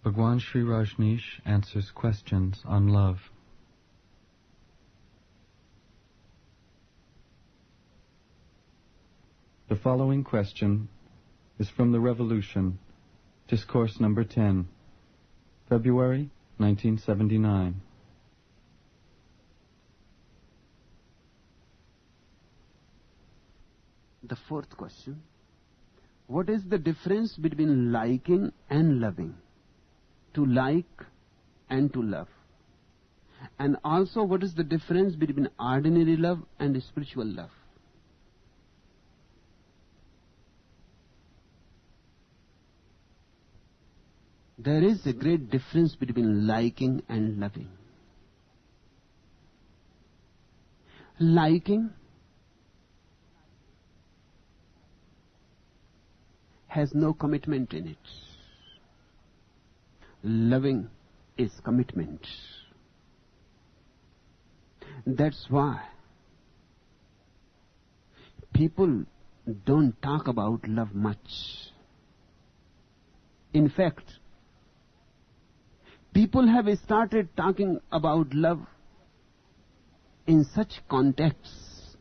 Bhagwan Sri Rajneesh answers questions on love. The following question is from The Revolution, Discourse number 10, February 1979. The fourth question. What is the difference between liking and loving? To like and to love. And also, what is the difference between ordinary love and spiritual love? There is a great difference between liking and loving. Liking has no commitment in it. Loving is commitment. That's why people don't talk about love much. In fact, people have started talking about love in such contexts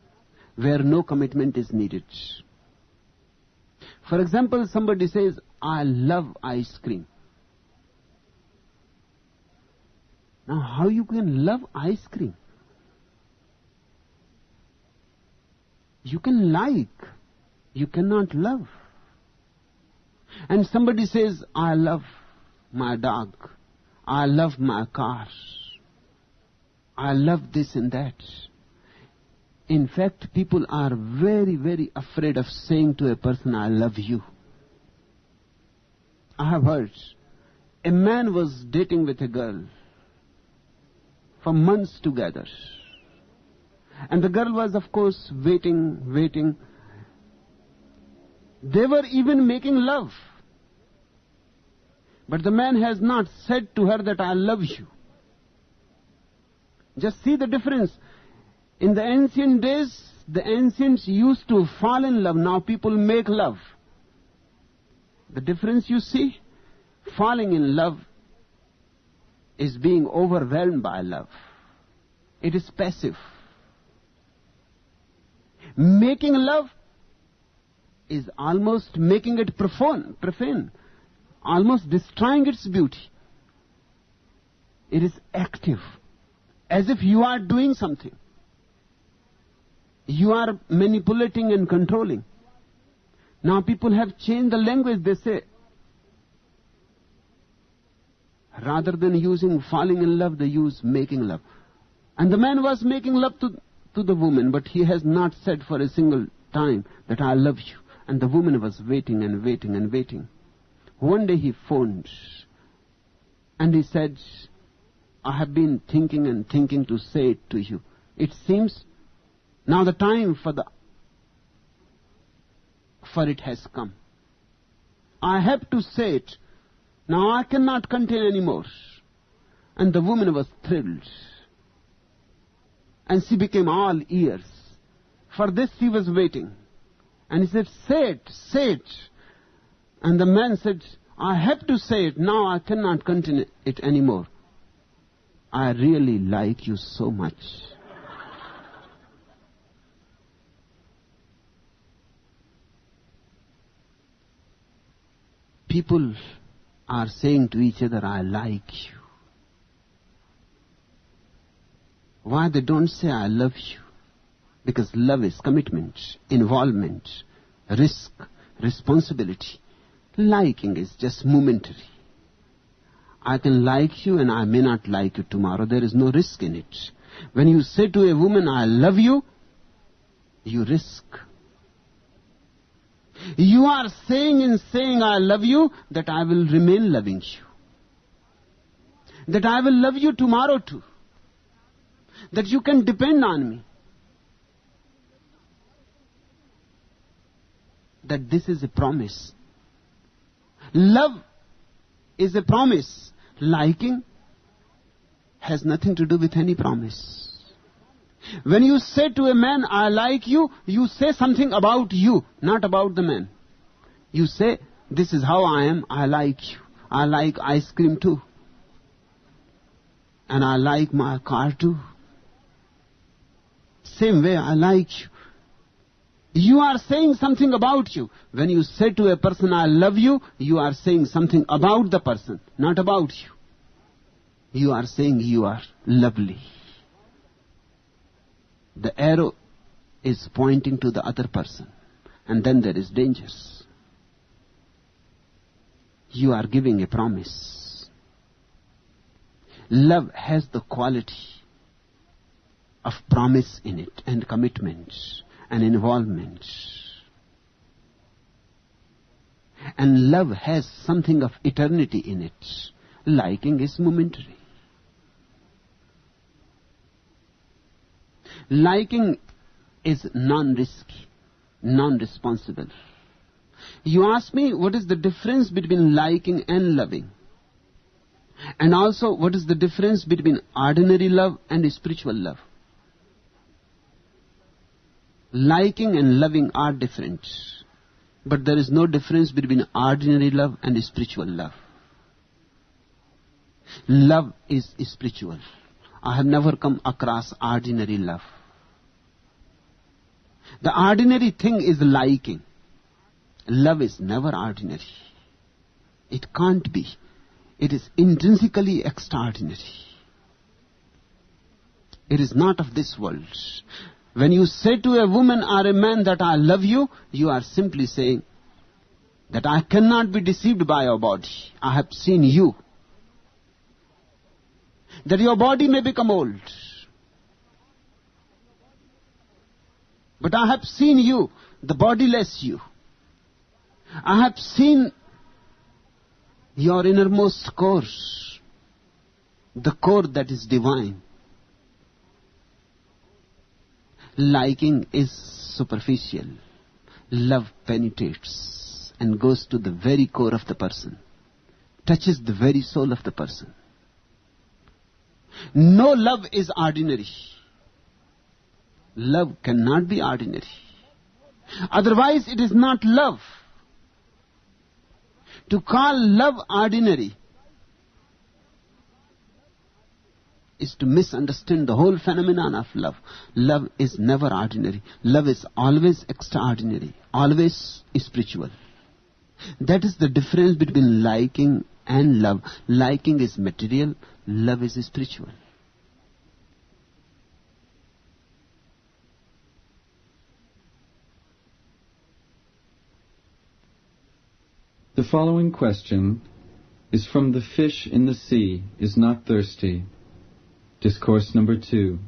where no commitment is needed. For example, somebody says, I love ice cream. Now, how you can love ice cream? You can like, you cannot love. And somebody says, I love my dog, I love my car, I love this and that. In fact, people are very, very afraid of saying to a person, I love you. I have heard a man was dating with a girl for months together. And the girl was, of course, waiting. They were even making love. But the man has not said to her that I love you. Just see the difference. In the ancient days, the ancients used to fall in love. Now people make love. The difference you see? Falling in love is being overwhelmed by love. It is passive. Making love is almost making it profane, almost destroying its beauty. It is active, as if you are doing something. You are manipulating and controlling. Now people have changed the language. They say, rather than using falling in love, they use making love. And the man was making love to the woman, but he has not said for a single time that I love you. And the woman was waiting and waiting and waiting. One day he phoned and he said, I have been thinking and thinking to say it to you. It seems now the time for it has come. I have to say it. Now I cannot contain anymore. And the woman was thrilled. And she became all ears. For this she was waiting. And he said, say it. And the man said, I have to say it. Now I cannot contain it anymore. I really like you so much. People are saying to each other, I like you. Why they don't say, I love you? Because love is commitment, involvement, risk, responsibility. Liking is just momentary. I can like you and I may not like you tomorrow. There is no risk in it. When you say to a woman, I love you, you risk. You are saying in saying I love you that I will remain loving you. That I will love you tomorrow too. That you can depend on me. That this is a promise. Love is a promise. Liking has nothing to do with any promise. When you say to a man, I like you, you say something about you, not about the man. You say, this is how I am, I like you. I like ice cream too. And I like my car too. Same way I like you. You are saying something about you. When you say to a person, I love you, you are saying something about the person, not about you. You are saying you are lovely. The arrow is pointing to the other person. And then there is danger. You are giving a promise. Love has the quality of promise in it, and commitment, and involvement. And love has something of eternity in it. Liking is momentary. Liking is non-risky, non-responsible. You ask me, what is the difference between liking and loving? And also, what is the difference between ordinary love and spiritual love? Liking and loving are different. But there is no difference between ordinary love and spiritual love. Love is spiritual. I have never come across ordinary love. The ordinary thing is liking. Love is never ordinary. It can't be. It is intrinsically extraordinary. It is not of this world. When you say to a woman or a man that I love you, you are simply saying that I cannot be deceived by your body. I have seen you. That your body may become old. But I have seen you, the bodiless you. I have seen your innermost core, the core that is divine. Liking is superficial. Love penetrates and goes to the very core of the person, touches the very soul of the person. No love is ordinary. Love cannot be ordinary. Otherwise it is not love. To call love ordinary is to misunderstand the whole phenomenon of love. Love is never ordinary. Love is always extraordinary, always spiritual. That is the difference between liking and love. Liking is material, love is spiritual. The following question is from The Fish in the Sea is Not Thirsty. Discourse number 2.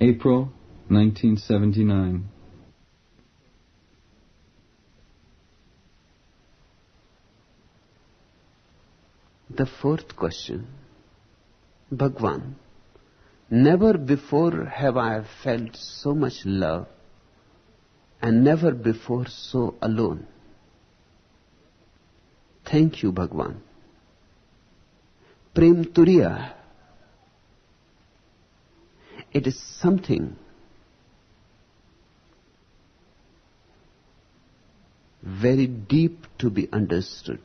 April 1979. The fourth question. Bhagwan, never before have I felt so much love, and never before so alone. Thank you, Bhagwan. Prem Turiya. It is something very deep to be understood.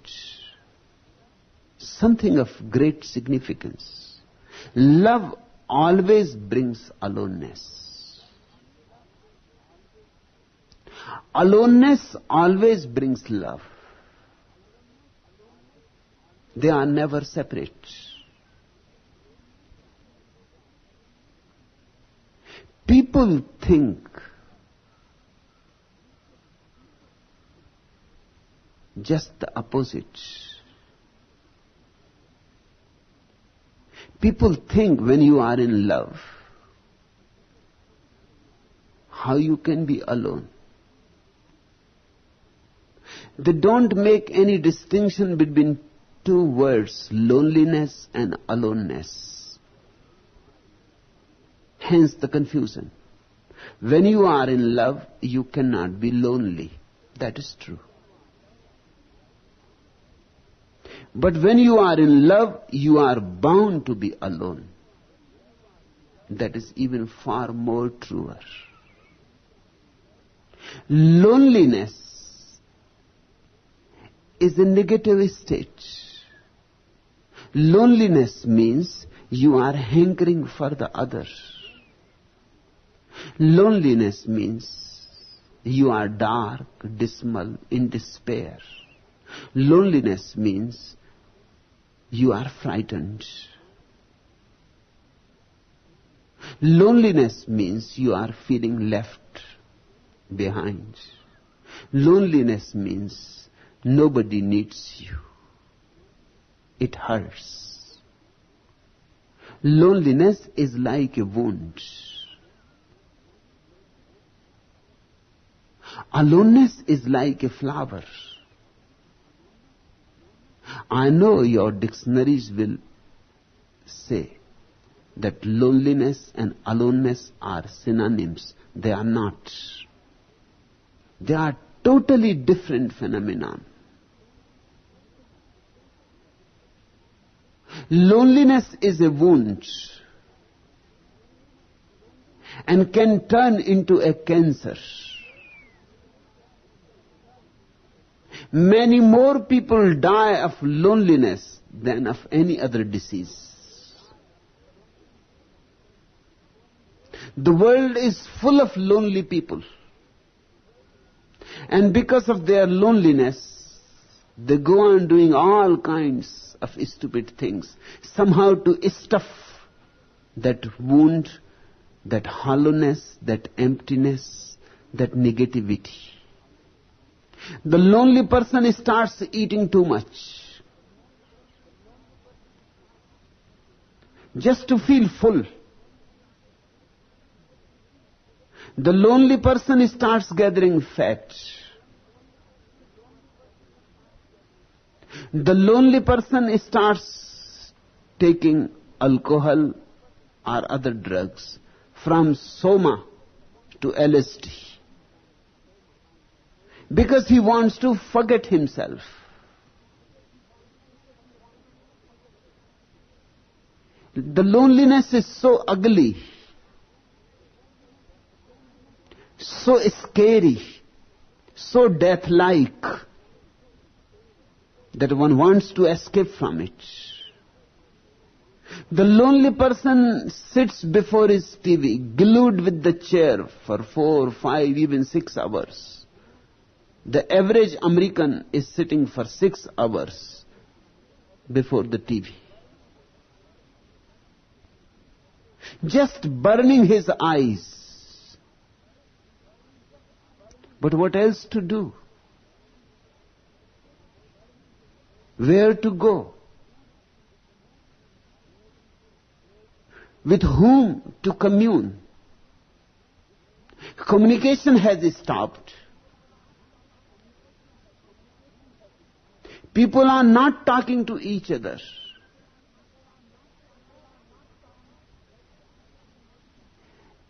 Something of great significance. Love always brings aloneness. Aloneness always brings love. They are never separate. People think just the opposite. People think when you are in love, how you can be alone. They don't make any distinction between two words, loneliness and aloneness. Hence the confusion. When you are in love, you cannot be lonely. That is true. But when you are in love, you are bound to be alone. That is even far more truer. Loneliness is a negative state. Loneliness means you are hankering for the other. Loneliness means you are dark, dismal, in despair. Loneliness means you are frightened. Loneliness means you are feeling left behind. Loneliness means nobody needs you. It hurts. Loneliness is like a wound. Aloneness is like a flower. I know your dictionaries will say that loneliness and aloneness are synonyms. They are not. They are totally different phenomena. Loneliness is a wound and can turn into a cancer. Many more people die of loneliness than of any other disease. The world is full of lonely people. And because of their loneliness, they go on doing all kinds of stupid things, somehow to stuff that wound, that hollowness, that emptiness, that negativity. The lonely person starts eating too much, just to feel full. The lonely person starts gathering fat. The lonely person starts taking alcohol or other drugs, from soma to LSD, because he wants to forget himself. The loneliness is so ugly, so scary, so death-like, that one wants to escape from it. The lonely person sits before his TV, glued with the chair for 4, 5, even 6 hours. The average American is sitting for 6 hours before the TV, just burning his eyes. But what else to do? Where to go? With whom to commune? Communication has stopped. People are not talking to each other.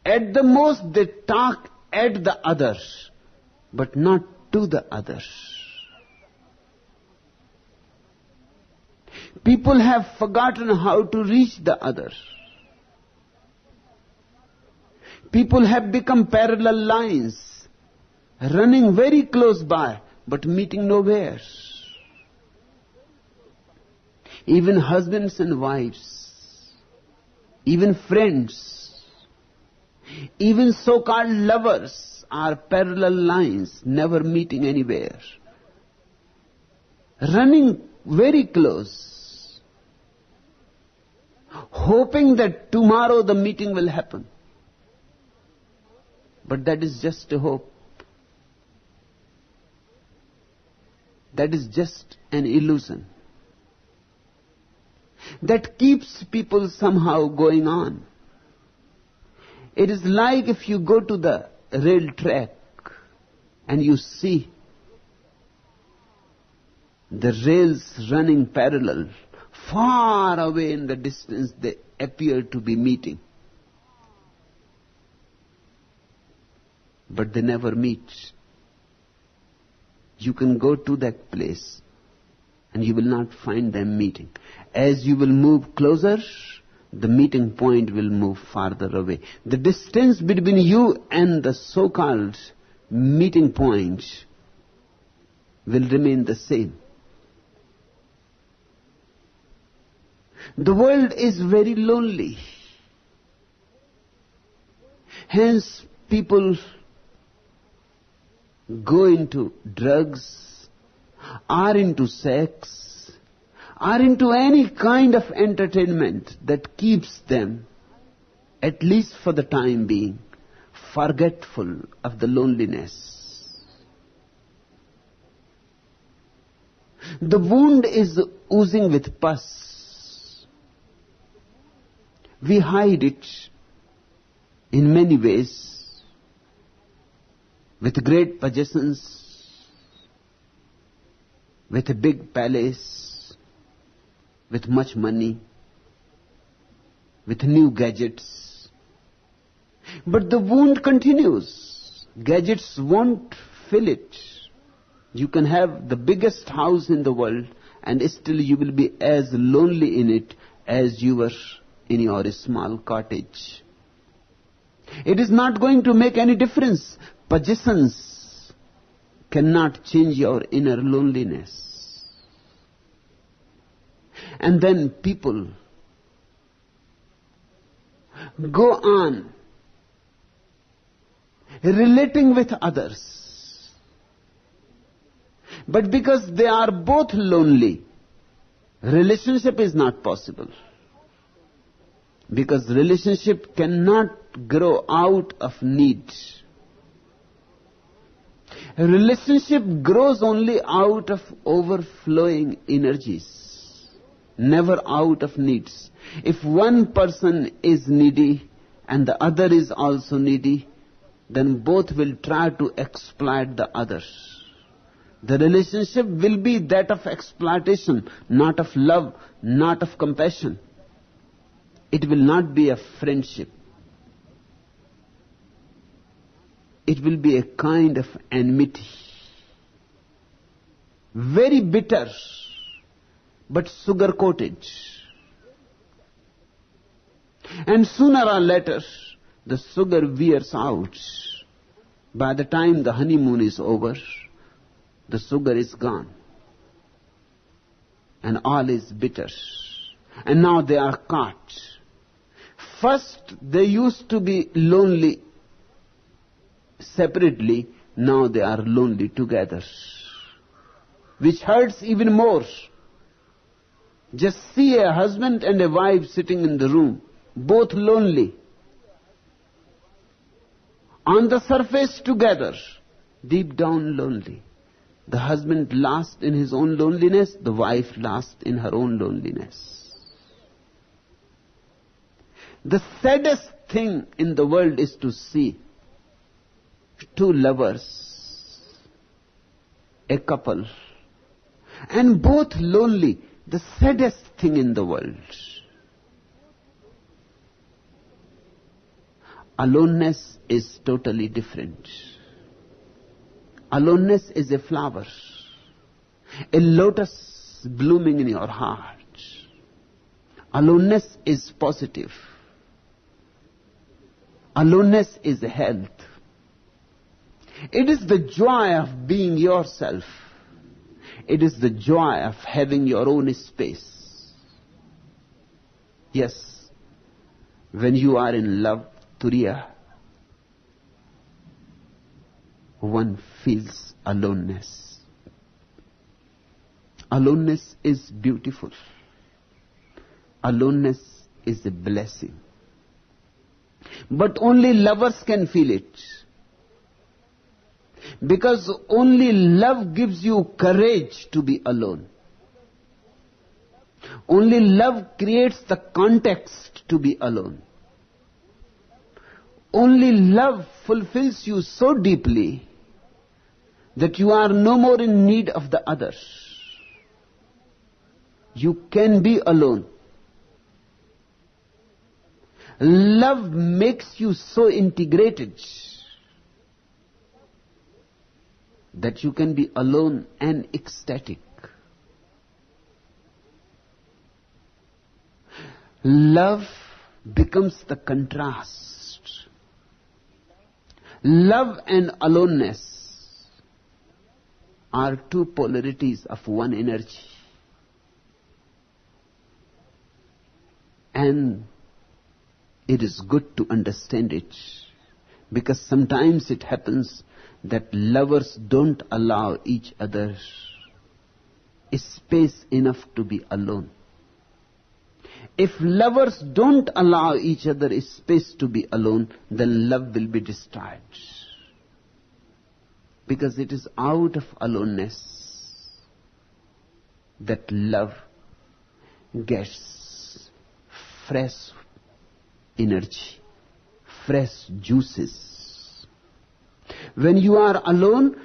At the most, they talk at the others, but not to the others. People have forgotten how to reach the others. People have become parallel lines, running very close by, but meeting nowhere. Even husbands and wives, even friends, even so-called lovers are parallel lines, never meeting anywhere. Running very close, hoping that tomorrow the meeting will happen. But that is just a hope. That is just an illusion that keeps people somehow going on. It is like if you go to the rail track and you see the rails running parallel. Far away in the distance they appear to be meeting, but they never meet. You can go to that place and you will not find them meeting. As you will move closer, the meeting point will move farther away. The distance between you and the so-called meeting point will remain the same. The world is very lonely. Hence, people go into drugs, are into sex, are into any kind of entertainment that keeps them, at least for the time being, forgetful of the loneliness. The wound is oozing with pus. We hide it in many ways, with great possessions, with a big palace, with much money, with new gadgets. But the wound continues. Gadgets won't fill it. You can have the biggest house in the world and still you will be as lonely in it as you were in your small cottage. It is not going to make any difference. Possessions cannot change your inner loneliness. And then people go on relating with others. But because they are both lonely, relationship is not possible. Because relationship cannot grow out of need. A relationship grows only out of overflowing energies, never out of needs. If one person is needy and the other is also needy, then both will try to exploit the other. The relationship will be that of exploitation, not of love, not of compassion. It will not be a friendship. It will be a kind of enmity. Very bitter, but sugar-coated. And sooner or later, the sugar wears out. By the time the honeymoon is over, the sugar is gone. And all is bitter. And now they are caught. First, they used to be lonely separately. Now they are lonely together. Which hurts even more. Just see a husband and a wife sitting in the room, both lonely. On the surface together, deep down lonely. The husband lost in his own loneliness, the wife lost in her own loneliness. The saddest thing in the world is to see two lovers, a couple, and both lonely. The saddest thing in the world. Aloneness is totally different. Aloneness is a flower, a lotus blooming in your heart. Aloneness is positive. Aloneness is health. It is the joy of being yourself. It is the joy of having your own space. Yes, when you are in love, Turiya, one feels aloneness. Aloneness is beautiful. Aloneness is a blessing. But only lovers can feel it. Because only love gives you courage to be alone. Only love creates the context to be alone. Only love fulfills you so deeply that you are no more in need of the others. You can be alone. Love makes you so integrated that you can be alone and ecstatic. Love becomes the contrast. Love and aloneness are two polarities of one energy. And it is good to understand it, because sometimes it happens that lovers don't allow each other space enough to be alone. If lovers don't allow each other space to be alone, then love will be destroyed. Because it is out of aloneness that love gets fresh energy, fresh juices. When you are alone,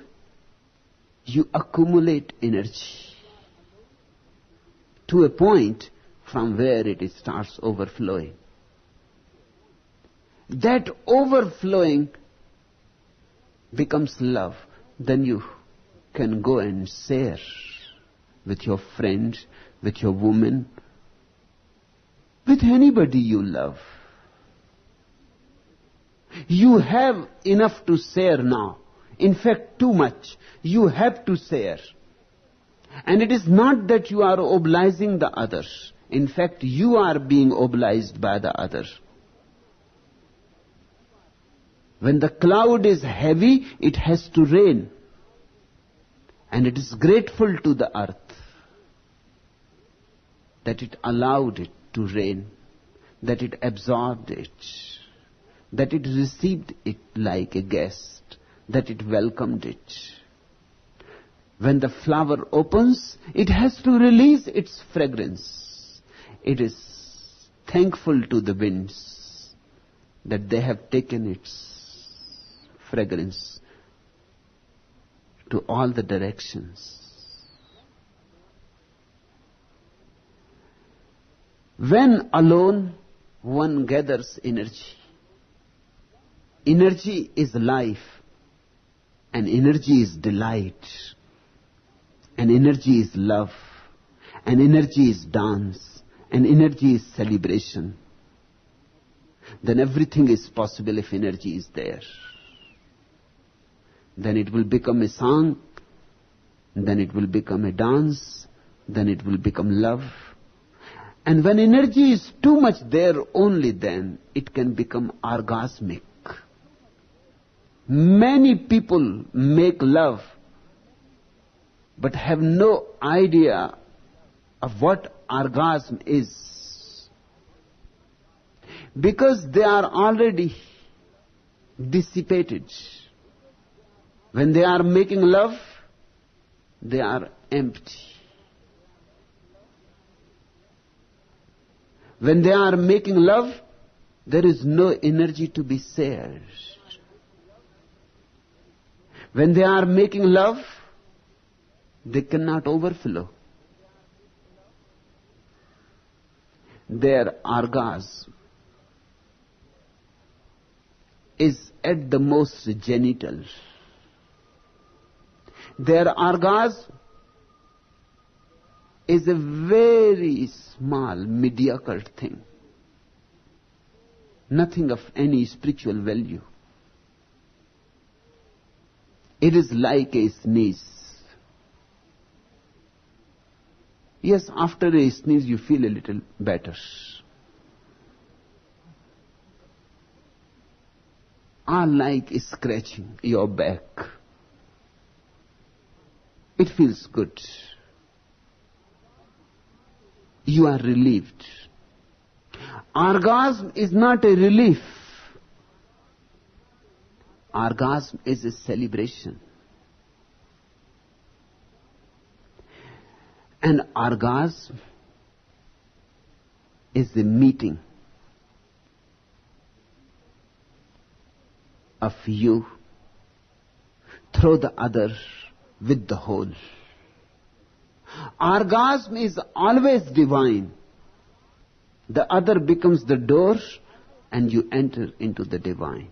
you accumulate energy to a point from where it starts overflowing. That overflowing becomes love. Then you can go and share with your friend, with your woman, with anybody you love. You have enough to share now. In fact, too much. You have to share. And it is not that you are obliging the others. In fact, you are being obliged by the other. When the cloud is heavy, it has to rain. And it is grateful to the earth that it allowed it to rain, that it absorbed it, that it received it like a guest, that it welcomed it. When the flower opens, it has to release its fragrance. It is thankful to the winds that they have taken its fragrance to all the directions. When alone, one gathers energy. Energy is life, and energy is delight, and energy is love, and energy is dance, and energy is celebration. Then everything is possible if energy is there. Then it will become a song, then it will become a dance, then it will become love. And when energy is too much there, only then it can become orgasmic. Many people make love, but have no idea of what orgasm is. Because they are already dissipated. When they are making love, they are empty. When they are making love, there is no energy to be shared. When they are making love, they cannot overflow. Their orgasm is at the most genital. Their orgasm is a very small, mediocre thing. Nothing of any spiritual value. It is like a sneeze. Yes, after a sneeze you feel a little better. Or like scratching your back. It feels good. You are relieved. Orgasm is not a relief. Orgasm is a celebration. And orgasm is the meeting of you through the other with the whole. Orgasm is always divine. The other becomes the door and you enter into the divine.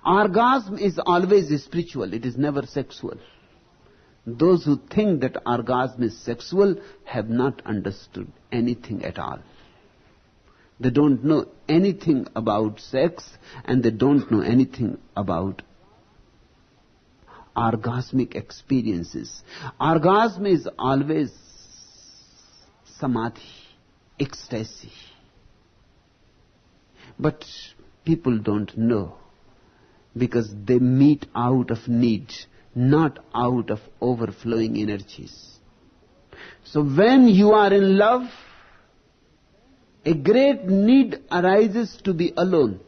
Orgasm is always spiritual. It is never sexual. Those who think that orgasm is sexual have not understood anything at all. They don't know anything about sex, and they don't know anything about orgasmic experiences. Orgasm is always samadhi. ecstasy. But people don't know, because they meet out of need, not out of overflowing energies. So when you are in love, a great need arises to be alone.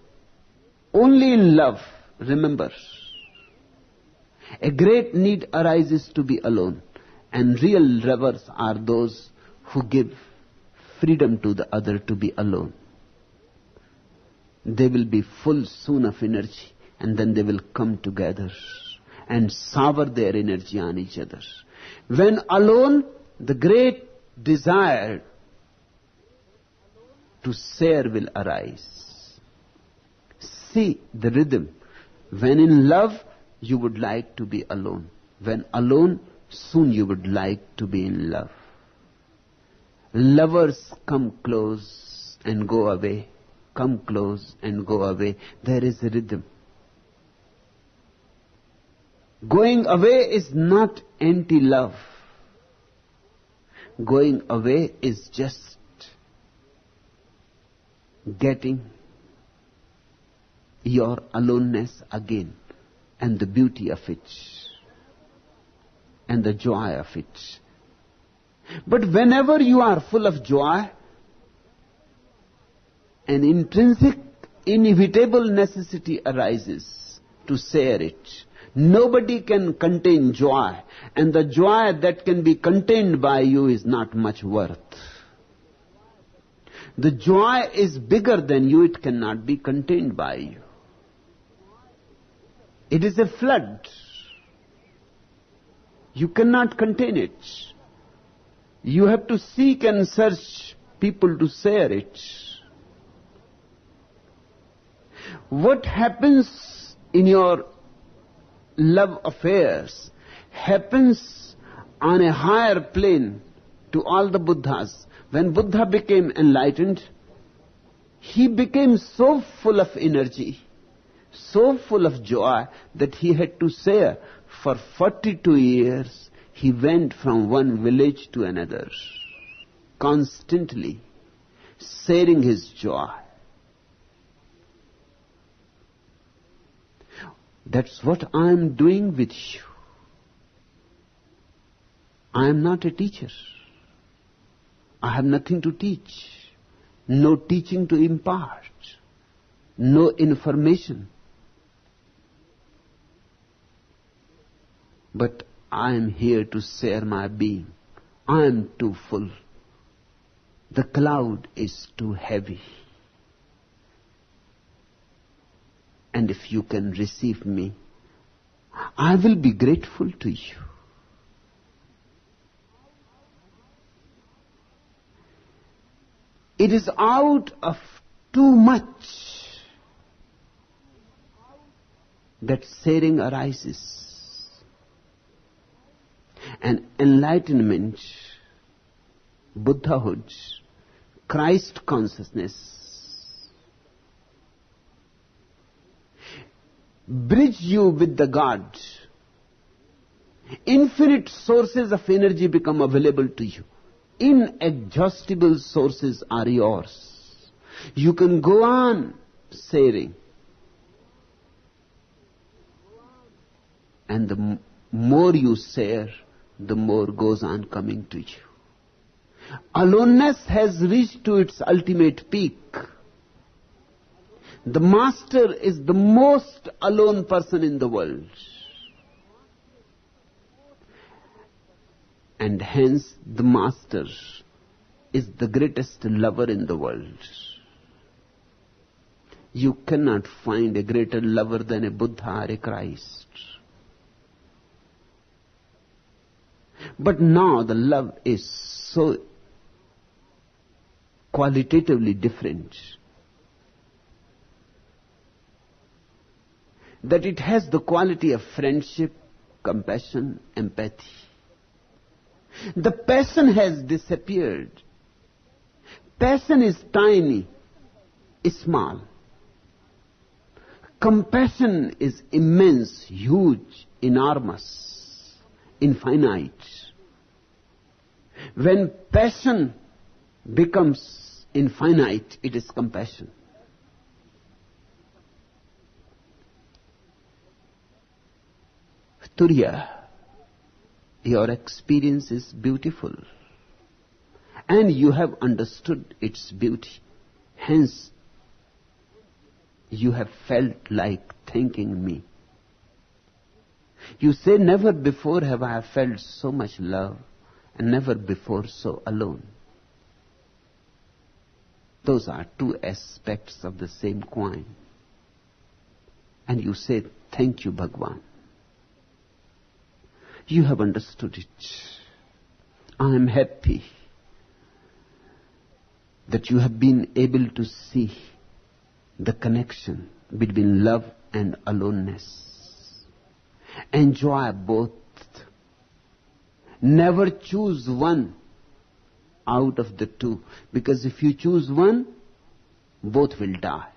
Only in love, remember. A great need arises to be alone. And real lovers are those who give freedom to the other to be alone. They will be full soon of energy, and then they will come together and shower their energy on each other. When alone, the great desire to share will arise. See the rhythm. When in love, you would like to be alone. When alone, soon you would like to be in love. Lovers come close and go away. Come close and go away. There is a rhythm. Going away is not anti-love. Going away is just getting your aloneness again, and the beauty of it, and the joy of it. But whenever you are full of joy, an intrinsic, inevitable necessity arises to share it. Nobody can contain joy, and the joy that can be contained by you is not much worth. The joy is bigger than you, it cannot be contained by you. It is a flood. You cannot contain it. You have to seek and search people to share it. What happens in your love affairs happens on a higher plane to all the Buddhas. When Buddha became enlightened, he became so full of energy, so full of joy, that he had to share. For 42 years, he went from one village to another, constantly sharing his joy. That's what I am doing with you. I am not a teacher. I have nothing to teach, no teaching to impart, no information. But I am here to share my being. I am too full. The cloud is too heavy. And if you can receive me, I will be grateful to you. It is out of too much that sharing arises. And enlightenment, Buddhahood, Christ consciousness bridge you with the God. Infinite sources of energy become available to you. Inexhaustible sources are yours. You can go on sharing. And the more you share, the more goes on coming to you. Aloneness has reached to its ultimate peak. The master is the most alone person in the world. And hence the master is the greatest lover in the world. You cannot find a greater lover than a Buddha or a Christ. But now the love is so qualitatively different that it has the quality of friendship, compassion, empathy. The passion has disappeared. Passion is tiny, small. Compassion is immense, huge, enormous, infinite. When passion becomes infinite, it is compassion. Turiya, your experience is beautiful, and you have understood its beauty. Hence, you have felt like thanking me. You say, never before have I felt so much love, and never before so alone. Those are two aspects of the same coin. And you say, thank you, Bhagwan. You have understood it. I am happy that you have been able to see the connection between love and aloneness. Enjoy both. Never choose one out of the two, because if you choose one, both will die.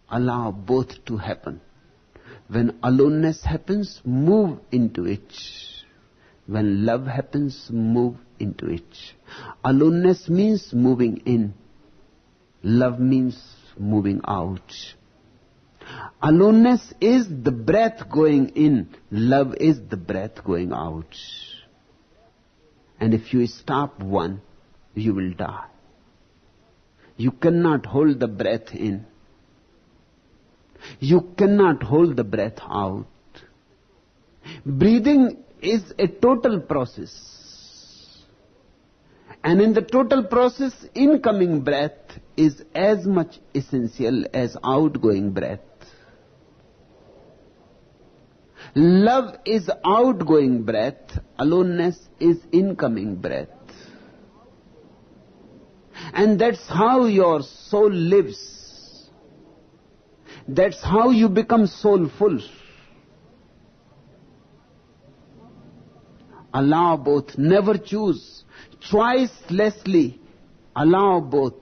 Allow both to happen. When aloneness happens, move into it. When love happens, move into it. Aloneness means moving in. Love means moving out. Aloneness is the breath going in. Love is the breath going out. And if you stop one, you will die. You cannot hold the breath in. You cannot hold the breath out. Breathing is a total process. And in the total process, incoming breath is as much essential as outgoing breath. Love is outgoing breath. Aloneness is incoming breath. And that's how your soul lives. That's how you become soulful. Allow both. Never choose. Choicelessly allow both.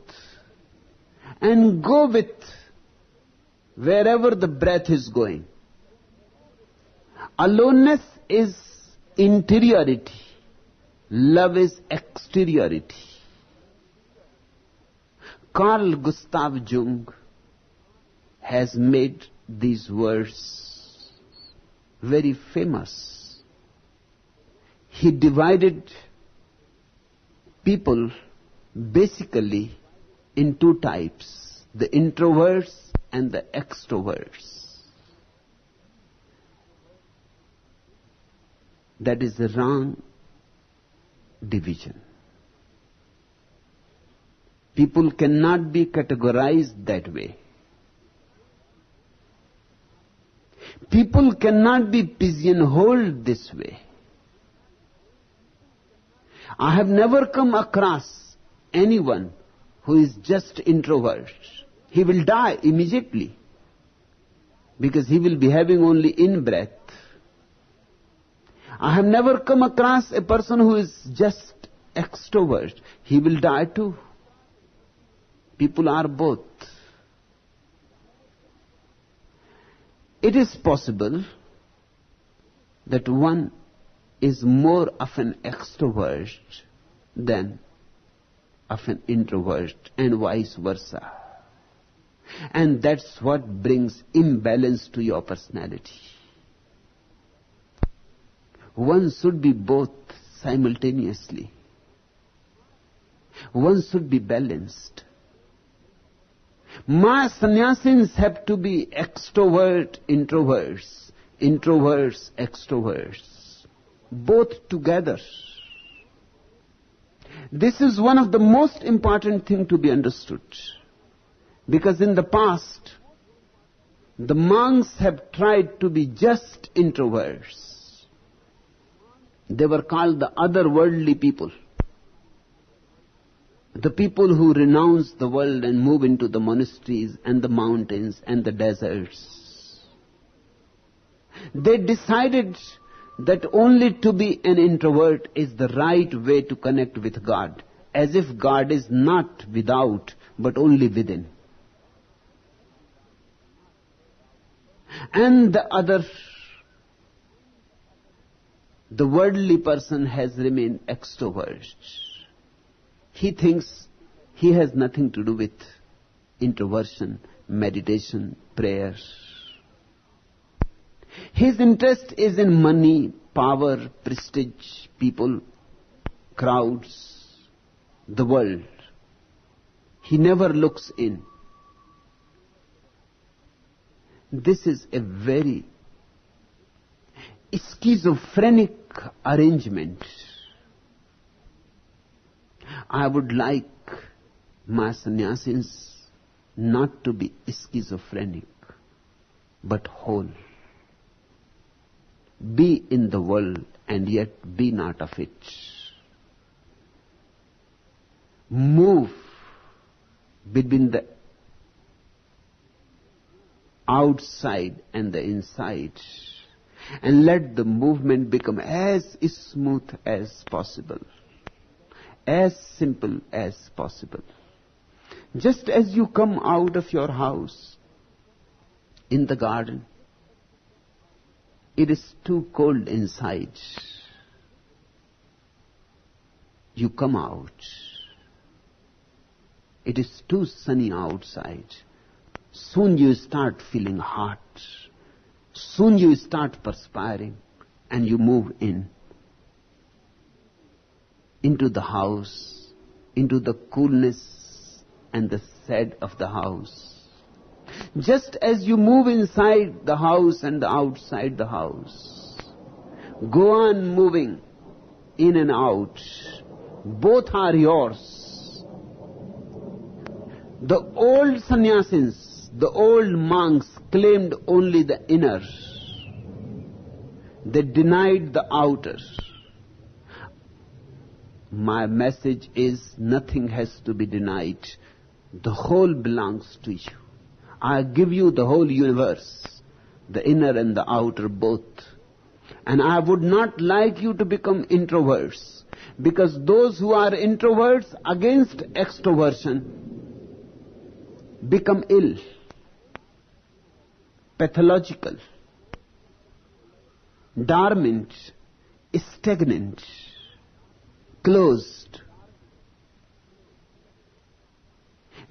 And go with wherever the breath is going. Aloneness is interiority. Love is exteriority. Carl Gustav Jung has made these words very famous. He divided people basically in two types, the introverts and the extroverts. That is the wrong division. People cannot be categorized that way. People cannot be pigeonholed this way. I have never come across anyone who is just introvert. He will die immediately because he will be having only in-breath. I have never come across a person who is just extrovert. He will die too. People are both. It is possible that one is more of an extrovert than of an introvert, and vice versa. And that's what brings imbalance to your personality. One should be both simultaneously. One should be balanced. My sannyasins have to be extrovert introverts, introverts extroverts, both together. This is one of the most important things to be understood. Because in the past, the monks have tried to be just introverts. They were called the otherworldly people. The people who renounce the world and move into the monasteries and the mountains and the deserts. They decided that only to be an introvert is the right way to connect with God, as if God is not without, but only within. And the The worldly person has remained extrovert. He thinks he has nothing to do with introversion, meditation, prayers. His interest is in money, power, prestige, people, crowds, the world. He never looks in. This is a very schizophrenic arrangement. I would like my sannyasis not to be schizophrenic, but whole. Be in the world and yet be not of it. Move between the outside and the inside, and let the movement become as smooth as possible, as simple as possible. Just as you come out of your house in the garden, it is too cold inside. You come out. It is too sunny outside. Soon you start feeling hot. Soon you start perspiring, and you move into the house, into the coolness and the shade of the house. Just as you move inside the house and outside the house, go on moving in and out. Both are yours. The old sannyasis, the old monks claimed only the inner. They denied the outer. My message is nothing has to be denied. The whole belongs to you. I give you the whole universe, the inner and the outer both. And I would not like you to become introverts, because those who are introverts against extroversion become ill, pathological, dormant, stagnant, closed,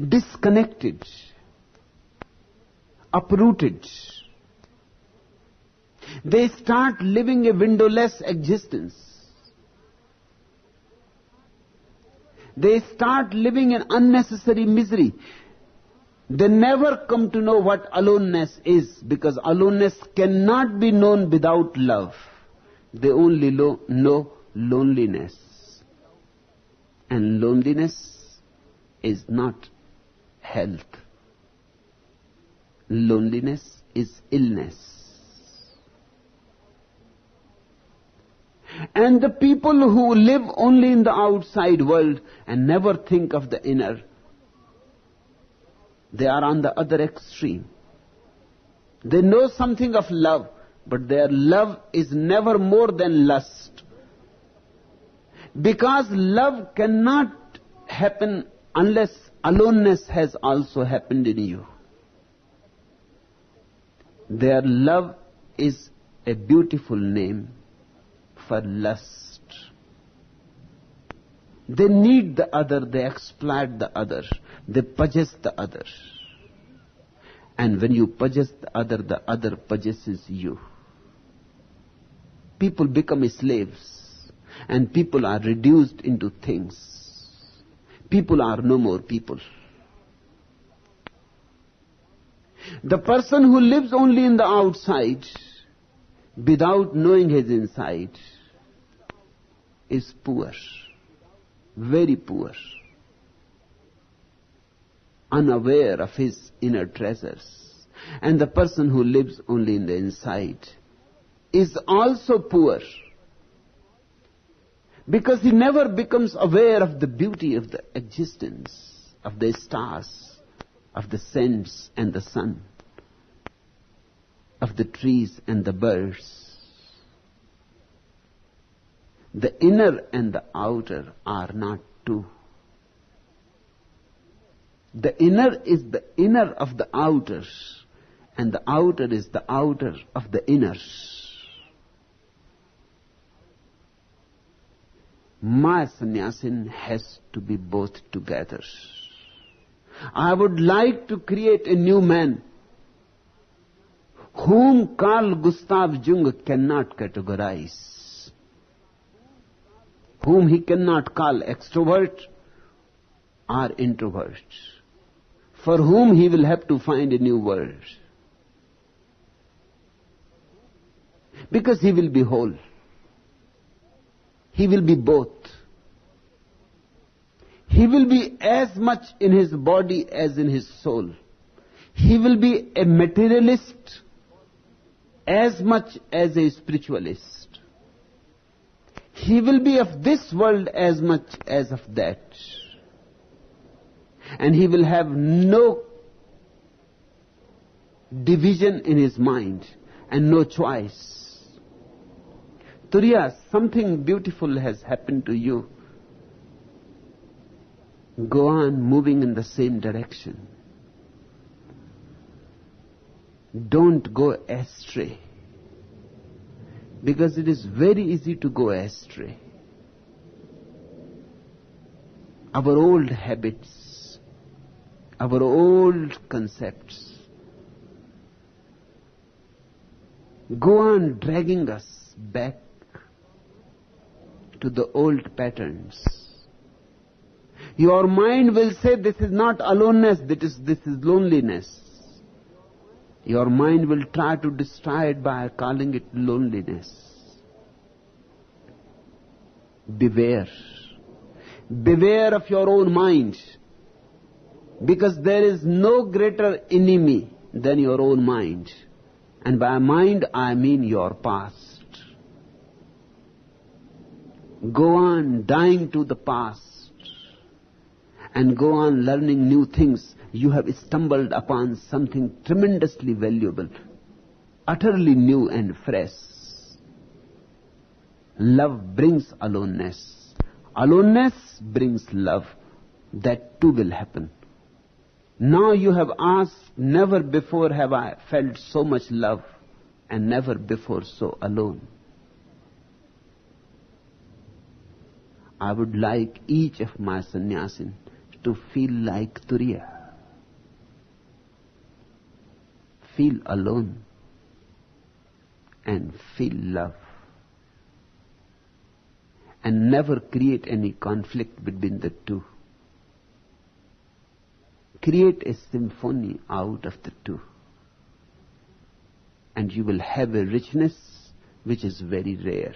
disconnected, uprooted. They start living a windowless existence. They start living in unnecessary misery. They never come to know what aloneness is, because aloneness cannot be known without love. They only know loneliness. And loneliness is not health. Loneliness is illness. And the people who live only in the outside world and never think of the inner, they are on the other extreme. They know something of love, but their love is never more than lust. Because love cannot happen unless aloneness has also happened in you. Their love is a beautiful name for lust. They need the other, they exploit the other, they possess the other. And when you possess the other possesses you. People become slaves, and people are reduced into things. People are no more people. The person who lives only in the outside, without knowing his inside, is poor, very poor, unaware of his inner treasures. And the person who lives only in the inside is also poor, because he never becomes aware of the beauty of the existence, of the stars, of the scents and the sun, of the trees and the birds. The inner and the outer are not two. The inner is the inner of the outer, and the outer is the outer of the inner. My sannyasin has to be both together. I would like to create a new man whom Carl Gustav Jung cannot categorize, whom he cannot call extrovert or introvert, for whom he will have to find a new word. Because he will be whole. He will be both. He will be as much in his body as in his soul. He will be a materialist as much as a spiritualist. He will be of this world as much as of that. And he will have no division in his mind and no choice. Turiya, something beautiful has happened to you. Go on moving in the same direction. Don't go astray. Because it is very easy to go astray. Our old habits, our old concepts, go on dragging us back to the old patterns. Your mind will say this is not aloneness, this is loneliness. Your mind will try to destroy it by calling it loneliness. Beware. Beware of your own mind. Because there is no greater enemy than your own mind. And by mind I mean your past. Go on dying to the past and go on learning new things. You have stumbled upon something tremendously valuable, utterly new and fresh. Love brings aloneness. Aloneness brings love. That too will happen. Now you have asked, never before have I felt so much love and never before so alone. I would like each of my sannyasin to feel like Turiya. Feel alone and feel love. And never create any conflict between the two. Create a symphony out of the two. And you will have a richness which is very rare.